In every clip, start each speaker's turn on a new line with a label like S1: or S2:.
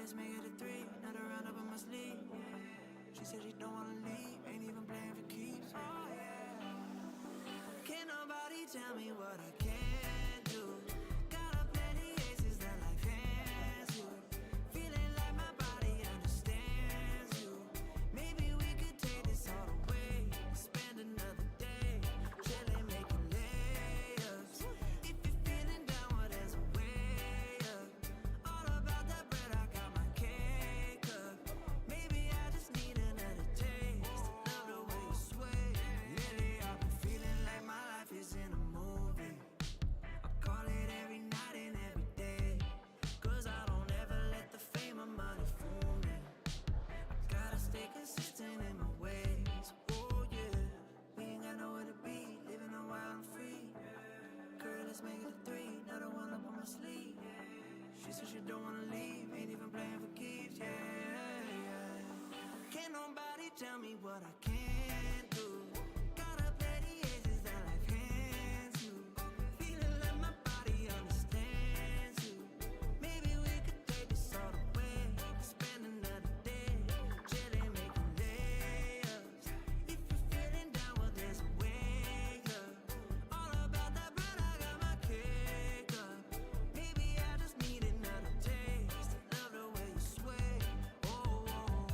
S1: let's make it a 3. Another round up on my sleeve. She said she don't wanna leave, ain't even playing for keeps. Oh yeah. Can't nobody tell me what I can't do. Got a plenty aces that life hands you. Feeling like my body understands you. Maybe we could take this all the way. Spend another day chilling, making layups. If you're feeling down, well, there's a way up. All about that bread, I got my cake up. Maybe I just need another taste. Love the way you sway. Lately I've been feeling like my life is in a movie. I call it every night and every day. Cause I don't ever let the fame of money fool me. I gotta stay consistent in my ways. Oh yeah, we ain't got nowhere to be. Living a wild and free. Girl, let's make it a 3. Another one up on my sleeve. She said she don't wanna leave, ain't even playing for keeps. Yeah. Can't nobody tell me what I can't do. Gotta play the aces that life hands you. Feeling like my body understands you. Maybe we could take this all the way. Spend another day chilling, making layups. If you're feeling down, well, there's a way up. All about that bread, I got my cake up. Maybe I just need another taste. Love the way you sway. Oh, oh,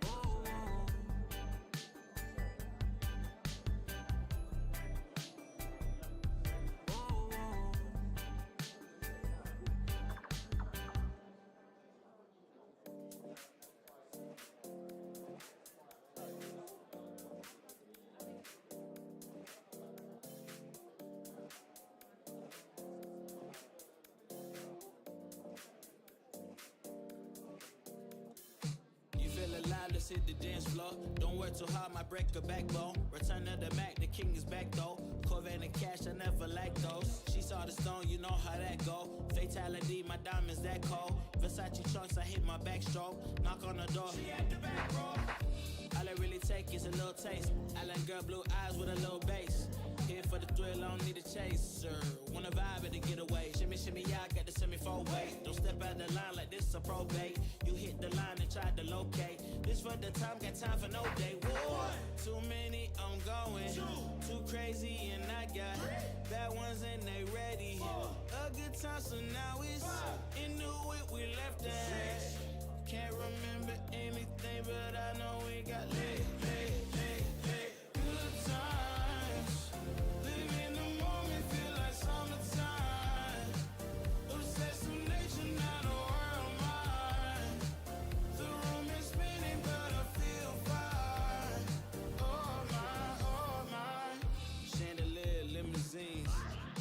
S1: oh,
S2: You feel alive, let's hit the dance floor. Don't work too hard, might break a backbone. Return of the Mac, the king is back though. Corvette and cash, I never lack those. She saw the stone, you know how that go. Fatality, my diamonds that cold. Versace trunks, I hit my backstroke. Knock on the door, she at the back row. All I really take is a little taste. Island girl, blue eyes with a little bass. Here for the thrill, I don't need a chaser. Wanna vibe at a getaway. Shimmy, shimmy, yeah, I got the semi-4 way. Don't step out the line like this a probate. You hit the line and try to locate. This for the time, got time for no day. Whoa. Too many, I'm going. Too crazy and I got bad ones and they ready. A good time, so now it's into it, we left that. Can't remember anything, but I know we got lit. Good times. Live in the moment, feel like summertime. Obsessed with nature, not a world mind. The room is spinning, but I feel fine. Oh my. Chandelier, limousines.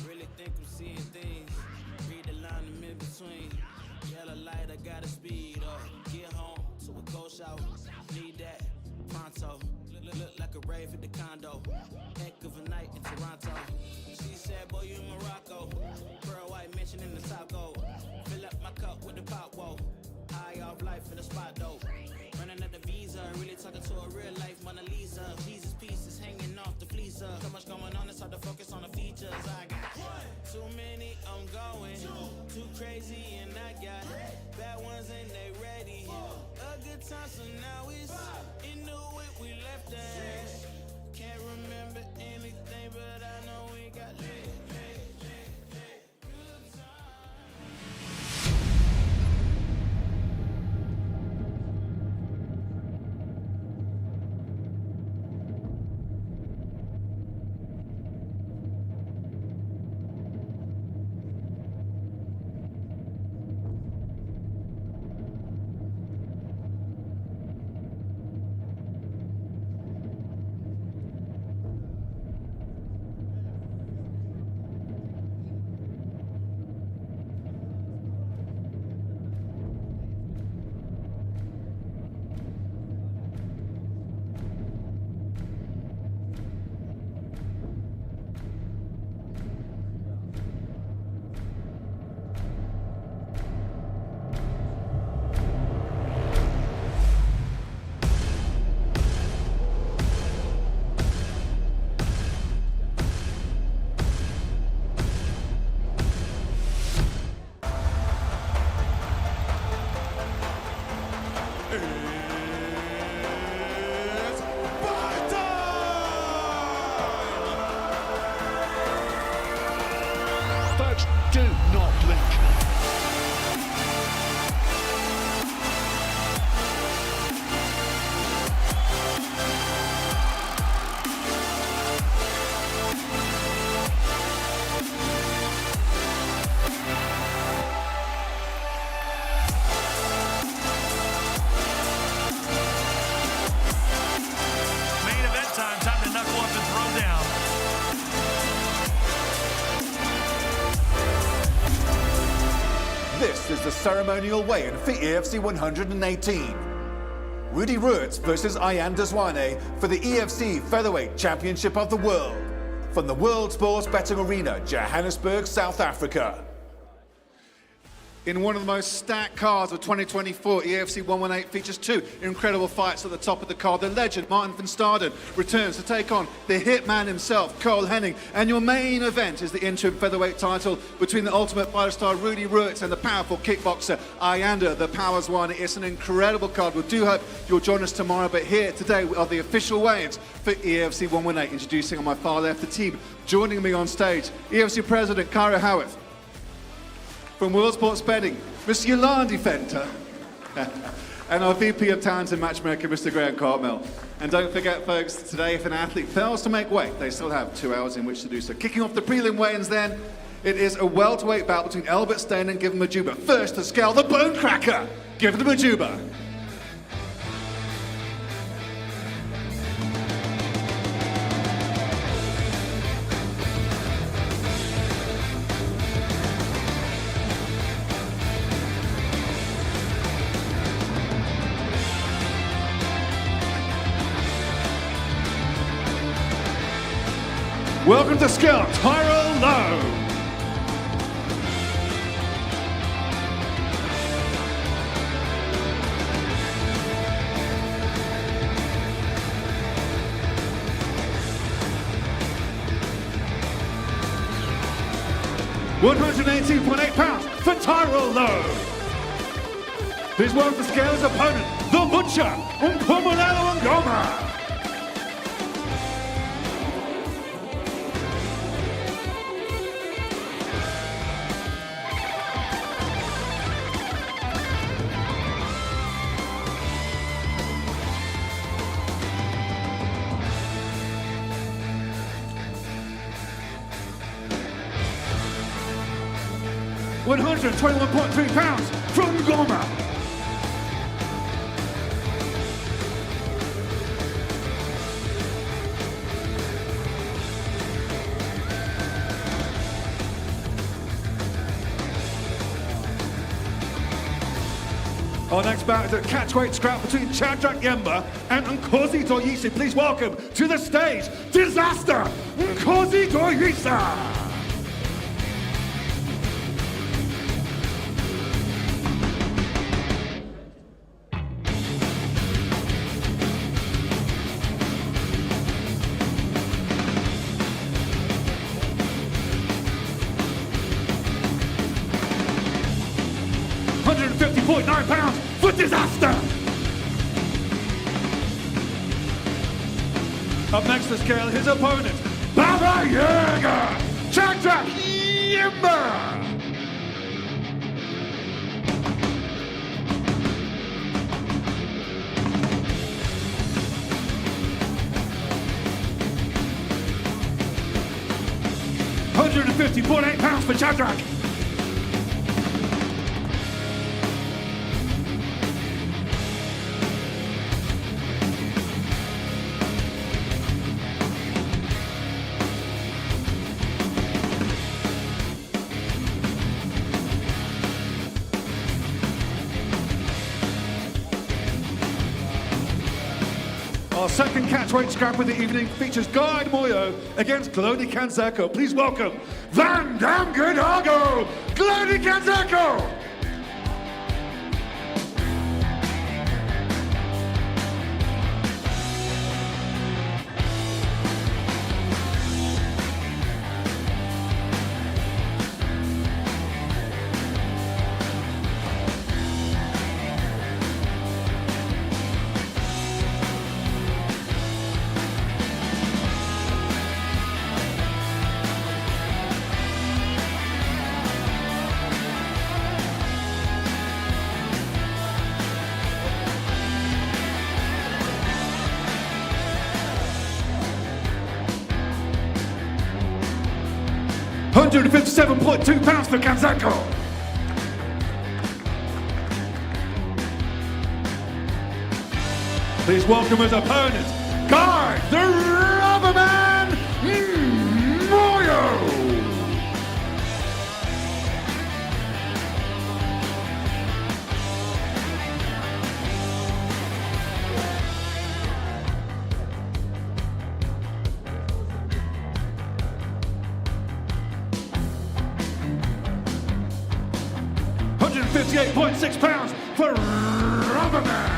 S2: Really think I'm seeing things. Read the line in between. Yellow light, I gotta speed up. Get home to a cold shower. Need that pronto. Look like a rave at the condo. Heck of a night in Toronto. She said, boy, you in Morocco. Pearl white mention in the top gold. Fill up my cup with the pop, whoa. High off life in the spot, though. Running up the visa, really talking to a real life Mona Lisa. Jesus pieces hanging off the fleecer. So much going on, it's hard to focus on the features. I got too many, I'm going. Too crazy and I got bad ones and they ready. A good time, so now it's into it, we left that. Can't remember anything, but I know we got lit. Good time.
S3: It's fight time!
S4: Folks, do not blink.
S5: Main event time. Time to knuckle up and throw down.
S6: This is the ceremonial weigh-in for EFC 118. Rudy Ruiz versus Ian Deswane for the EFC Featherweight Championship of the World. From the World Sports Betting Arena, Johannesburg, South Africa.
S7: In one of the most stacked cards of 2024, EFC 118 features two incredible fights at the top of the card. The legend, Martin van Staden, returns to take on the hitman himself, Cole Henning. And your main event is the interim featherweight title between the ultimate fighter star Rudy Ruiz and the powerful kickboxer Ayanda, the Powerswana. It's an incredible card. We do hope you'll join us tomorrow. But here today are the official weigh-ins for EFC 118. Introducing on my far left the team joining me on stage, EFC President Kyra Howarth. From World Sports Betting, Mr. Yolandi Fenter. And our VP of Talent and Matchmaking, Mr. Graham Cartmel. And don't forget, folks, today if an athlete fails to make weight, they still have 2 hours in which to do so. Kicking off the prelim weigh-ins then, it is a welterweight bout between Albert Stein and Given Majuba. First to scale the bone cracker, Given Majuba. 'Welcome to Scale, Tyrell Lowe. £118.8 for Tyrell Lowe. Please welcome to scale his opponent, the Butcher, Umpumelelo Ngoma. £121.3 from Ngoma. Our next bout is a catchweight scrap between Chadrak Yemba and Nkosi Doyisa. Please welcome to the stage, Disaster Nkosi Doyisa. £150.9 for Disaster. Up next to scale his opponent, Baba Yaga, Chadrak Yemba. £150.8 for Chadrak. Our second catchweight scrap of the evening features Guy Moyo against Glody Kanzeko. Please welcome Van Dam Gadago, Glody Kanzeko. 157.2 pounds for Kanzako. Please welcome his opponent, Guy the Rubberman Moyo. £158.6 for Rubberman.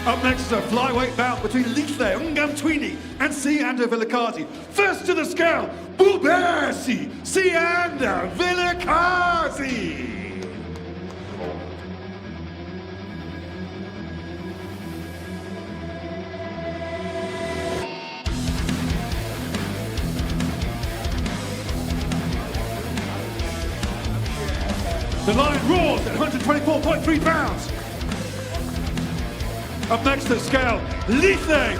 S7: Up next is a flyweight bout between Lithle Ungamtwini and Sianda Vilakazi. First to the scale, Bubesi Sianda Vilakazi. The line roars at 124.3 pounds. Up next to the scale, Lithle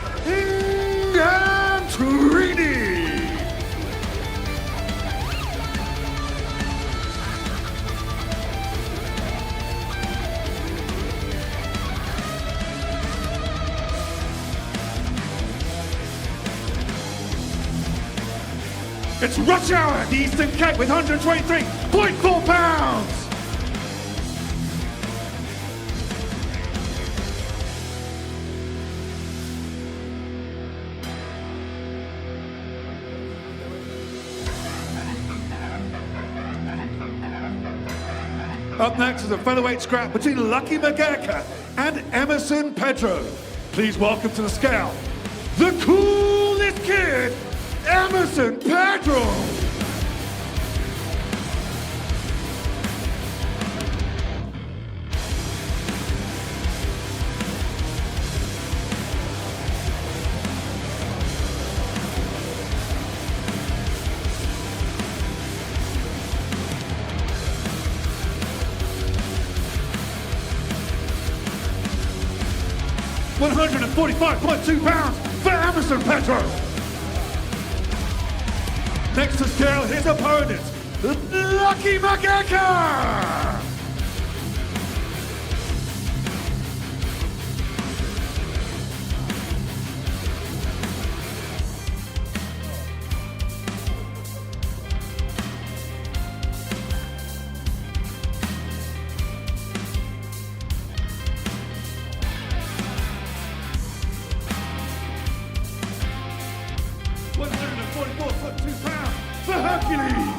S7: Ngantrini. It's rush hour at the Eastern Cape with 123.4 pounds. Up next is a featherweight scrap between Lucky Mageka and Emerson Pedro. Please welcome to the scale, the coolest kid, Emerson Pedro. £145.2 for Emerson Pedro. Next to scale, his opponent, Lucky Mageka. £144.2 for Hercules.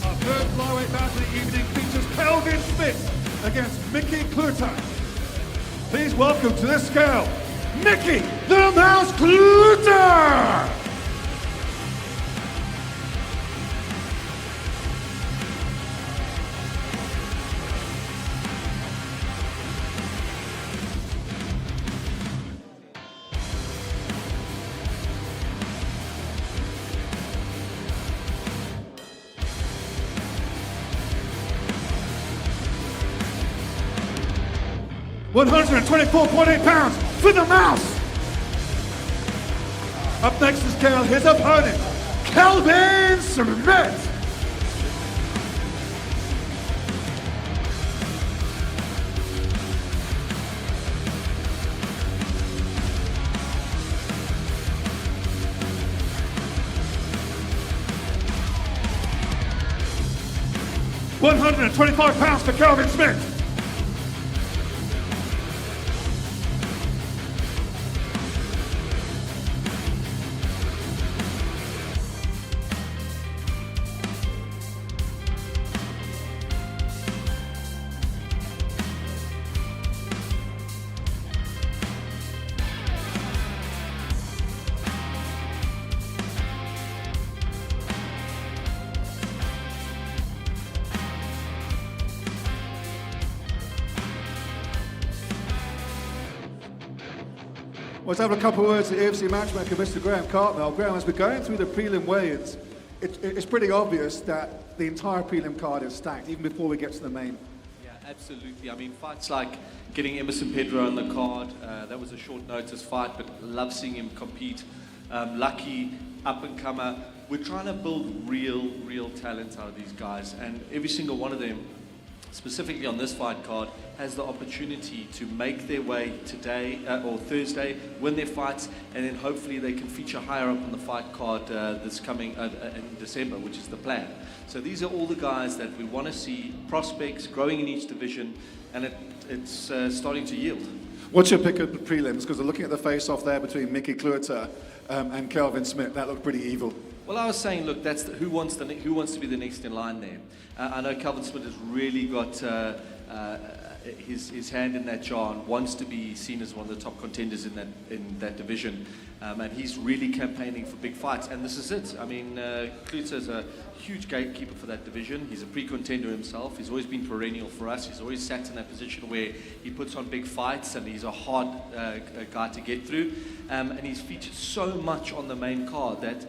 S7: Our third flyweight bout of the evening features Kelvin Smith against Mickey Kluter. Please welcome to this scale, Mickey the Mouse Kluter! £124.8 for the Mouse. Up next to scale, his opponent, Kelvin Smith. £125 for Kelvin Smith. Let's have a couple of words to EFC matchmaker, Mr. Graham Cartmel. Graham, as we're going through the prelim weigh-ins, it's pretty obvious that the entire prelim card is stacked, even before we get to the main.
S8: Yeah, absolutely. I mean, fights like getting Emerson Pedro on the card, that was a short notice fight, but love seeing him compete. Lucky, up-and-comer. We're trying to build real talent out of these guys, and every single one of them, specifically on this fight card, has the opportunity to make their way today or Thursday, win their fights, and then hopefully they can feature higher up on the fight card this coming in December, which is the plan. So these are all the guys that we want to see, prospects growing in each division, and it's starting to yield.
S7: What's your pick of the prelims? Because looking at the face-off there between Mickey Kluiter and Kelvin Smith, that looked pretty evil.
S8: Well, I was saying, look, that's who wants to be the next in line there. I know Kelvin Smith has really got his hand in that jar and wants to be seen as one of the top contenders in that division, and he's really campaigning for big fights. And this is it. I mean, Kluter is a huge gatekeeper for that division. He's a pre-contender himself. He's always been perennial for us. He's always sat in that position where he puts on big fights, and he's a hard guy to get through. And he's featured so much on the main card that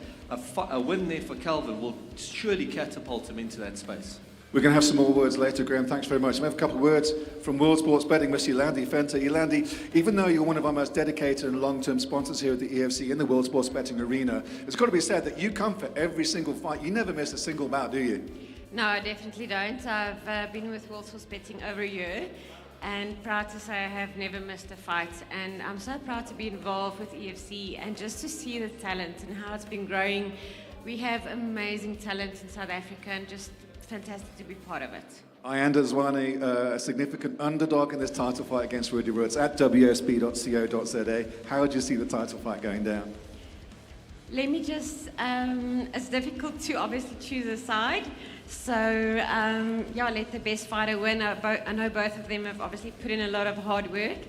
S8: a win there for Kelvin will surely catapult him into that space.
S7: We're going to have some more words later, Graham. Thanks very much. We have a couple of words from World Sports Betting, Miss Yolandi Fenter. Yolandi, even though you're one of our most dedicated and long-term sponsors here at the EFC in the World Sports Betting arena, it's got to be said that you come for every single fight. You never miss a single bout, do you?
S9: No, I definitely don't. I've been with World Sports Betting over a year, and proud to say I have never missed a fight. And I'm so proud to be involved with EFC and just to see the talent and how it's been growing. We have amazing talent in South Africa, and just fantastic to be part of it.
S7: Ayanda Zwane, a significant underdog in this title fight against Rudy Roots at wsb.co.za. How would you see the title fight going down?
S9: Let me just, it's difficult to obviously choose a side. So, yeah, let the best fighter win. I know both of them have obviously put in a lot of hard work.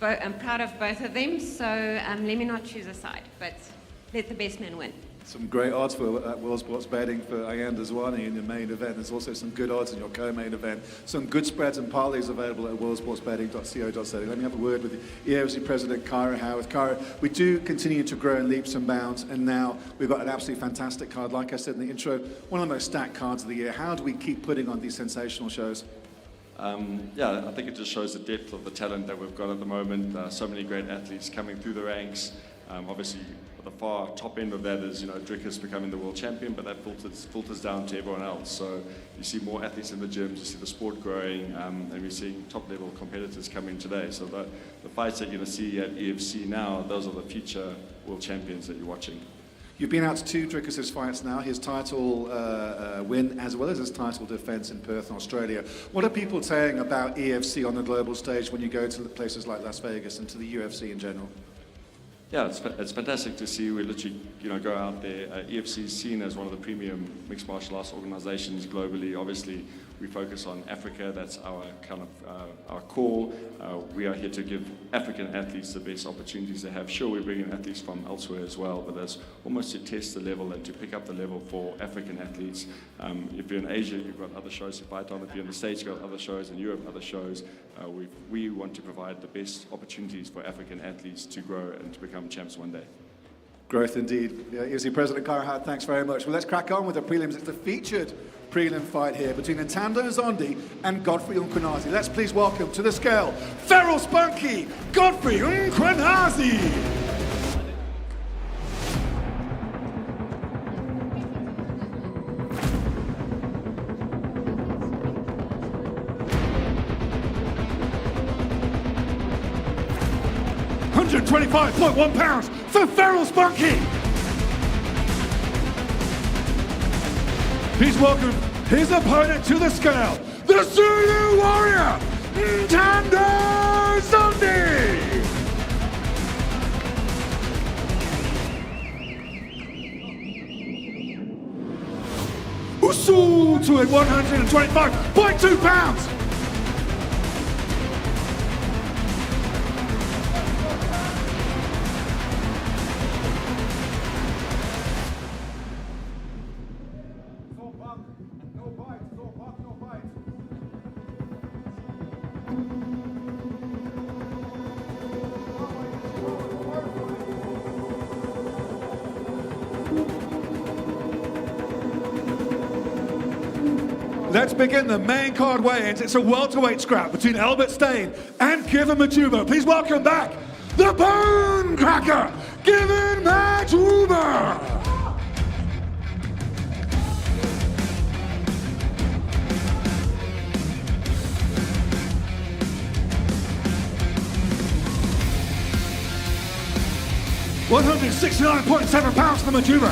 S9: I'm proud of both of them. So let me not choose a side, but let the best man win.
S7: Some great odds for World Sports Betting for Ayanda Zwane in the main event. There's also some good odds in your co-main event. Some good spreads and parlays available at worldsportsbetting.co.za. Let me have a word with the EFC President, Kyra Howard. Kyra, we do continue to grow in leaps and bounds, and now we've got an absolutely fantastic card. Like I said in the intro, one of the most stacked cards of the year. How do we keep putting on these sensational shows?
S10: Yeah, I think it just shows the depth of the talent that we've got at the moment. So many great athletes coming through the ranks. Obviously, the far top end of that is, Drickus becoming the world champion, but that filters down to everyone else. So you see more athletes in the gyms, you see the sport growing, and we're seeing top-level competitors coming today. So the fights that you're going to see at EFC now, those are the future world champions that you're watching.
S7: You've been out to two Drickus' fights now, his title win as well as his title defence in Perth, Australia. What are people saying about EFC on the global stage when you go to places like Las Vegas and to the UFC in general?
S10: Yeah, it's fantastic to see. We literally, go out there. EFC is seen as one of the premium mixed martial arts organizations globally. Obviously, we focus on Africa. That's our kind of our core. We are here to give African athletes the best opportunities they have. Sure, we bring in athletes from elsewhere as well, but that's almost to test the level and to pick up the level for African athletes. If you're in Asia, you've got other shows to fight on. If you're in the States, you've got other shows. In Europe, other shows. We want to provide the best opportunities for African athletes to grow and to become champs one day.
S7: Growth indeed. EFC President Kyra Howard, thanks very much. Well, let's crack on with the prelims. It's the featured prelim fight here between Ntando Zondi and Godfrey Unkwenazi. Let's please welcome to the scale, Feral Spunky, Godfrey Unkwenazi. £125.1 for Feral Spunky. Please welcome his opponent to the scale, the Zulu Warrior, Ntando Zondi. Usu to at 125.2 pounds. Let's begin the main card weigh-ins. It's a welterweight scrap between Albert Stain and Kevin Matuba. Please welcome back the Bone Cracker, Kevin Matuba. £169.7 for Matuba.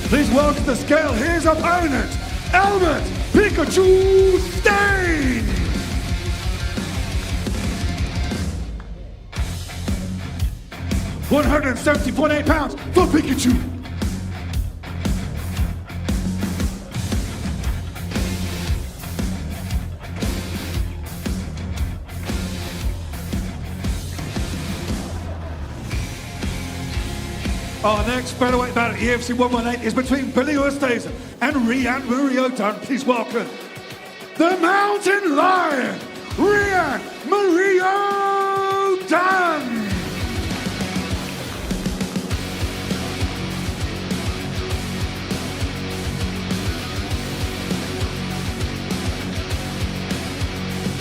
S7: Please welcome to the scale his opponent, Albert Pikachu Stain. £170.8 for Pikachu. Our next featherweight bout at EFC 118 is between Billy Oosthuizen and Rian Murillo. Please welcome the Mountain Lion, Rian Murillo.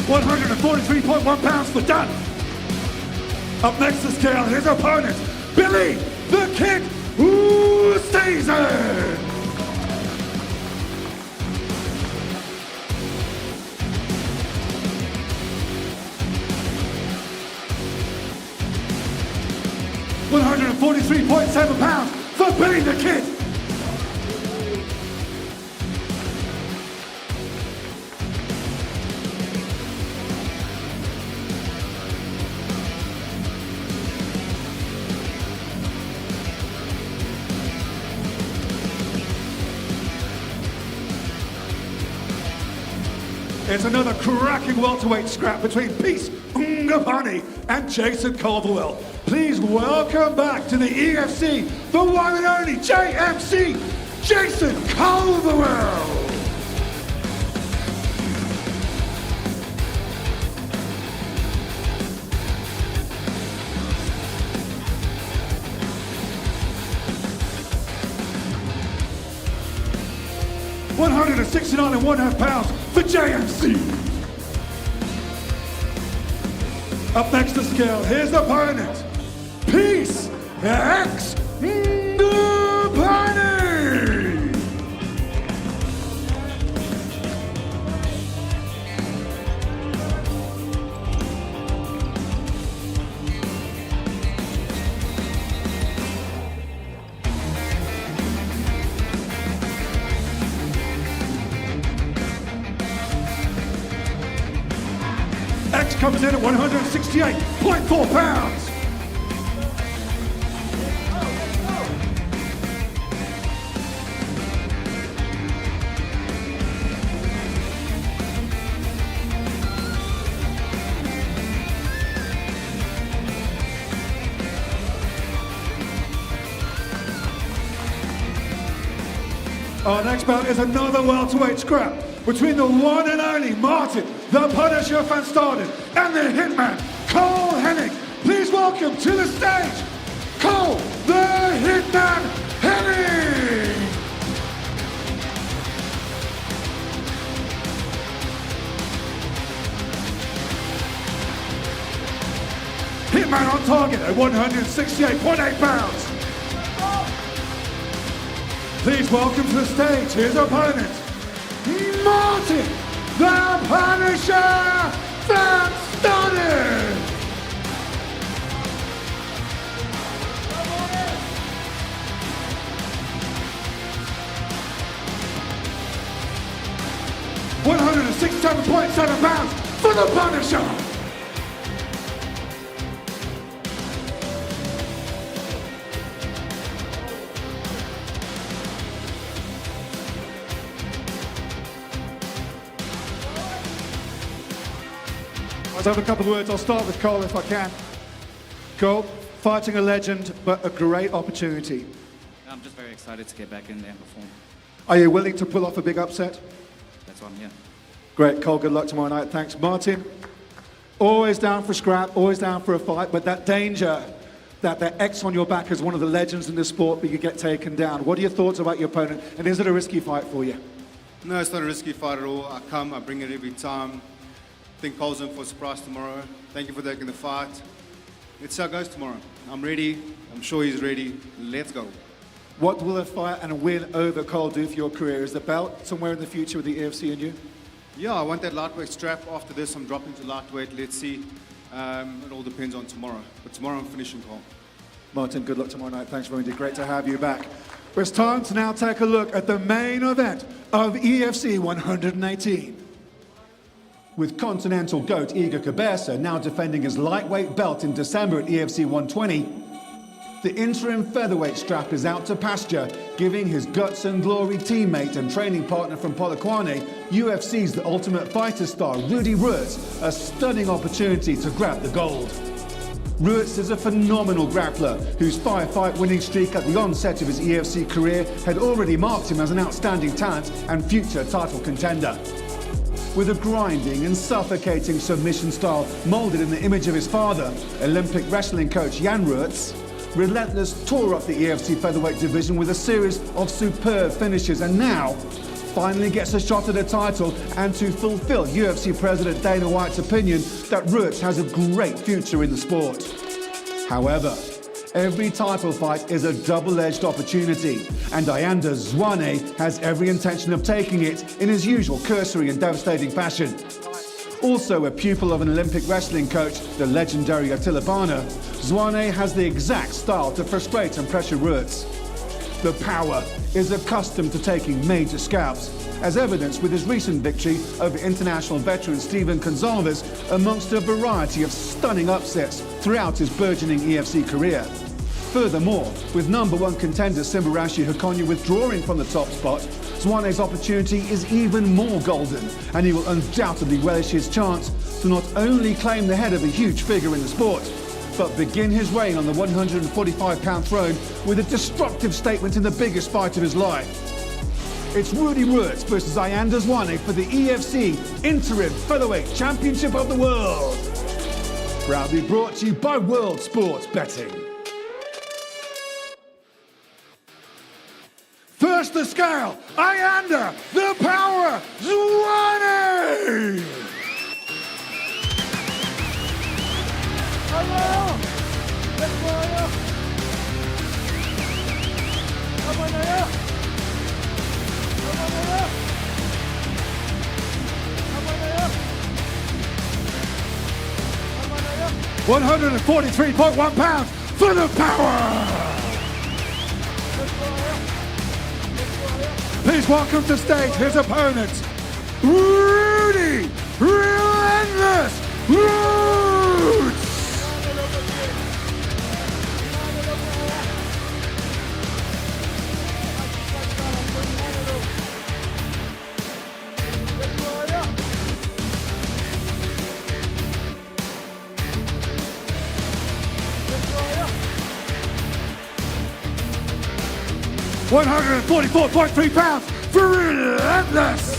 S7: £143.1 for Dunn. Up next to scale, his opponent, Billy the Kid Oosthuizen. £143.7 for Billy the Kid. It's another cracking welterweight scrap between Peace Ngapani and Jason Calderwell. Please welcome back to the EFC, the one and only JMC, Jason Calderwell. £169.5 for JMC. Up next to scale, his opponent, Peace X Ngapani. X comes in at £168.4. Our next bout is another welterweight scrap between the one and only Martin, the Punisher van Staden, and the Hitman, Cole Hennig. Please welcome to the stage, Cole, the Hitman Hennig. Hitman on target at £168.8. Please welcome to the stage his opponent, Martin, the Punisher van Staden. £167.7 for the Punisher. Let's have a couple of words. I'll start with Cole if I can. Cole, fighting a legend, but a great opportunity.
S11: I'm just very excited to get back in there and perform.
S7: Are you willing to pull off a big upset?
S11: That's why I'm here.
S7: Great, Cole, good luck tomorrow night. Thanks. Martin, always down for a scrap, always down for a fight, but that danger, that X on your back is one of the legends in this sport, but you get taken down. What are your thoughts about your opponent, and is it a risky fight for you?
S12: No, it's not a risky fight at all. I come, I bring it every time. I think Paul's in for a surprise tomorrow. Thank you for taking the fight. Let's see how it goes tomorrow. I'm ready. I'm sure he's ready. Let's go.
S7: What will a fight and a win over Cole do for your career? Is the belt somewhere in the future with the EFC and you?
S12: Yeah, I want that lightweight strap. After this, I'm dropping to lightweight. Let's see. It all depends on tomorrow. But tomorrow I'm finishing Cole.
S7: Martin, good luck tomorrow night. Thanks, Randy. Great to have you back. It's time to now take a look at the main event of EFC 118.
S6: With Continental GOAT Igor Cabeza now defending his lightweight belt in December at EFC 120, the interim featherweight strap is out to pasture, giving his guts and glory teammate and training partner from Polokwane, UFC's The Ultimate Fighter star Rudy Ruiz, a stunning opportunity to grab the gold. Ruiz is a phenomenal grappler whose 5-fight winning streak at the onset of his EFC career had already marked him as an outstanding talent and future title contender. With a grinding and suffocating submission style moulded in the image of his father, Olympic wrestling coach Jan Ruiz, Relentless tore up the EFC featherweight division with a series of superb finishes and now finally gets a shot at a title and to fulfill UFC President Dana White's opinion that Ruiz has a great future in the sport. However, every title fight is a double-edged opportunity, and Ayanda Zwane has every intention of taking it in his usual cursory and devastating fashion. Also a pupil of an Olympic wrestling coach, the legendary Attila Bana, Zwane has the exact style to frustrate and pressure Ruiz. The Power is accustomed to taking major scalps, as evidenced with his recent victory over international veteran Steven Gonzalez amongst a variety of stunning upsets throughout his burgeoning EFC career. Furthermore, with #1 contender Simbarashi Hakonya withdrawing from the top spot, Zwane's opportunity is even more golden, and he will undoubtedly relish his chance to not only claim the head of a huge figure in the sport, but begin his reign on the 145-pound throne with a destructive statement in the biggest fight of his life. It's Rudy Ruiz versus Ayanda Zwane for the EFC Interim Featherweight Championship of the World. Proudly brought to you by World Sports Betting. First the scale, Ayanda, the Power, Zwane! £143.1 for the Power! Please welcome to stage his opponent, Rudy Relentless Roots! £144.3 for Relentless!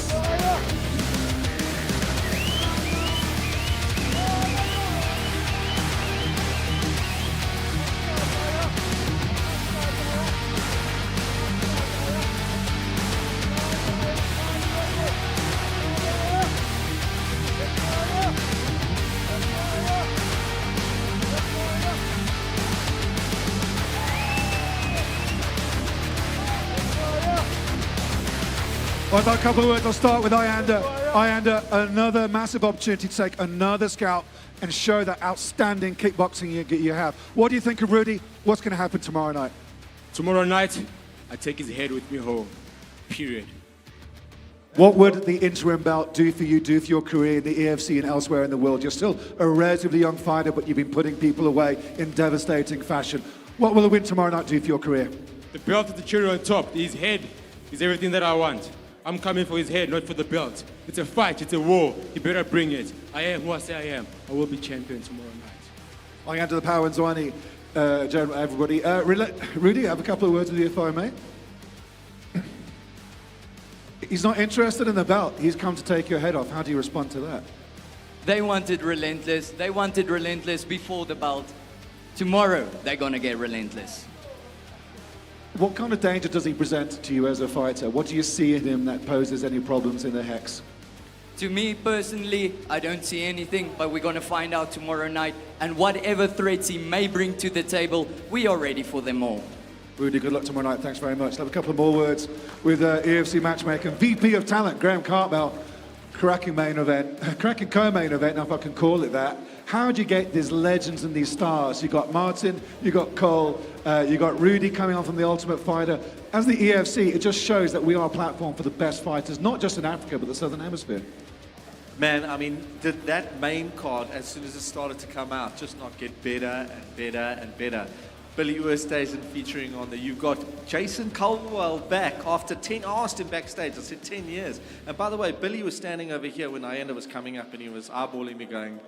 S6: Well, a couple of words. I'll start with Ayanda. Ayanda, another massive opportunity to take another scalp and show that outstanding kickboxing you have. What do you think of Rudy? What's going to happen tomorrow night?
S13: Tomorrow night, I take his head with me home. Period.
S7: What would the interim belt do for you, do for your career in the EFC and elsewhere in the world? You're still a relatively young fighter, but you've been putting people away in devastating fashion. What will a win tomorrow night do for your career?
S13: The belt is the cherry on top. His head is everything that I want. I'm coming for his head, not for the belt. It's a fight, it's a war. He better bring it. I am who I say I am. I will be champion tomorrow night.
S7: Ayanda, the Power, and Zwane, everybody. Rudy, I have a couple of words with you, if I may. He's not interested in the belt. He's come to take your head off. How do you respond to that?
S14: They wanted Relentless. They wanted Relentless before the belt. Tomorrow, they're going to get Relentless.
S7: What kind of danger does he present to you as a fighter? What do you see in him that poses any problems in the Hex?
S14: To me personally, I don't see anything, but we're going to find out tomorrow night. And whatever threats he may bring to the table, we are ready for them all.
S7: Rudy, good luck tomorrow night. Thanks very much. I'll have a couple of more words with EFC matchmaker, VP of Talent, Graham Cartmell. Cracking main event, cracking co-main event, if I can call it that. How do you get these legends and these stars? You got Martin, you got Cole, you got Rudy coming on from the Ultimate Fighter. As the EFC, it just shows that we are a platform for the best fighters, not just in Africa, but the Southern Hemisphere.
S8: Man, I mean, did that main card, as soon as it started to come out, just not get better and better and better? Billy Oosthuizen featuring on there. You've got Jason Caldwell back after 10, I asked him backstage, I said 10 years. And by the way, Billy was standing over here when Ayanda was coming up and he was eyeballing me going,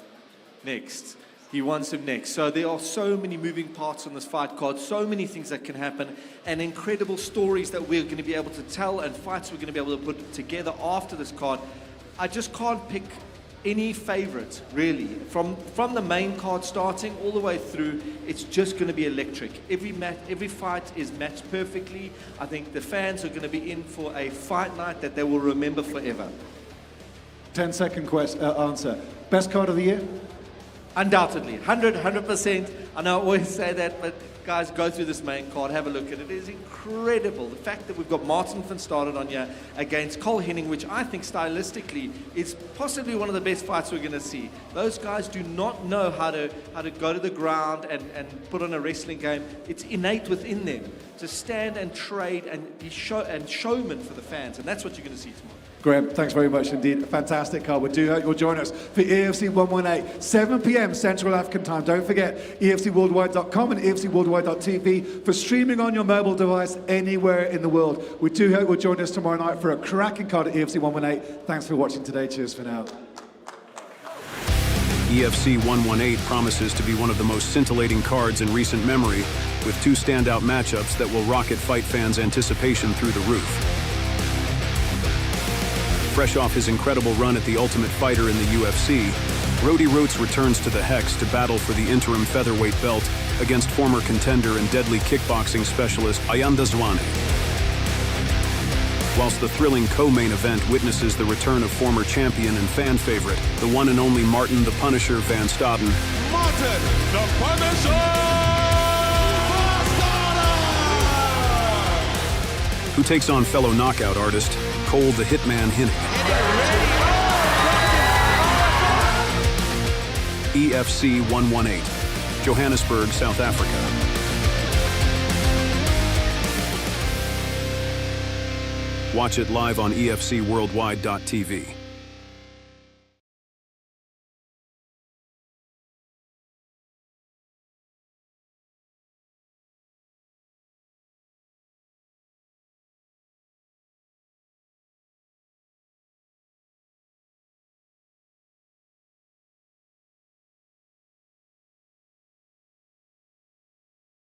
S8: next. He wants him next. So there are so many moving parts on this fight card, so many things that can happen, and incredible stories that we're going to be able to tell and fights we're going to be able to put together after this card. I just can't pick any favorite, really. From the main card starting all the way through, it's just going to be electric. Every fight is matched perfectly. I think the fans are going to be in for a fight night that they will remember forever.
S7: 10-second answer. Best card of the year?
S8: Undoubtedly, 100%. I know I always say that, but guys, go through this main card, have a look at it. It is incredible. The fact that we've got Martin van Staden on here against Cole Henning, which I think stylistically is possibly one of the best fights we're going to see. Those guys do not know how to go to the ground and put on a wrestling game. It's innate within them to stand and trade and be showman for the fans, and that's what you're going to see tomorrow.
S7: Graham, thanks very much indeed. A fantastic card. We do hope you'll join us for EFC 118, 7 p.m. Central African time. Don't forget EFCworldwide.com and EFCworldwide.tv for streaming on your mobile device anywhere in the world. We do hope you'll join us tomorrow night for a cracking card at EFC 118. Thanks for watching today. Cheers for now.
S15: EFC 118 promises to be one of the most scintillating cards in recent memory, with two standout matchups that will rocket fight fans' anticipation through the roof. Fresh off his incredible run at the Ultimate Fighter in the UFC, Rody Roots returns to the Hex to battle for the interim featherweight belt against former contender and deadly kickboxing specialist Ayanda Zwane. Whilst the thrilling co-main event witnesses the return of former champion and fan favorite, the one and only Martin the Punisher van Staden,
S3: Martin the Punisher!
S15: who takes on fellow knockout artist Cole the Hitman Hennig. EFC 118, Johannesburg, South Africa. Watch it live on EFCworldwide.tv.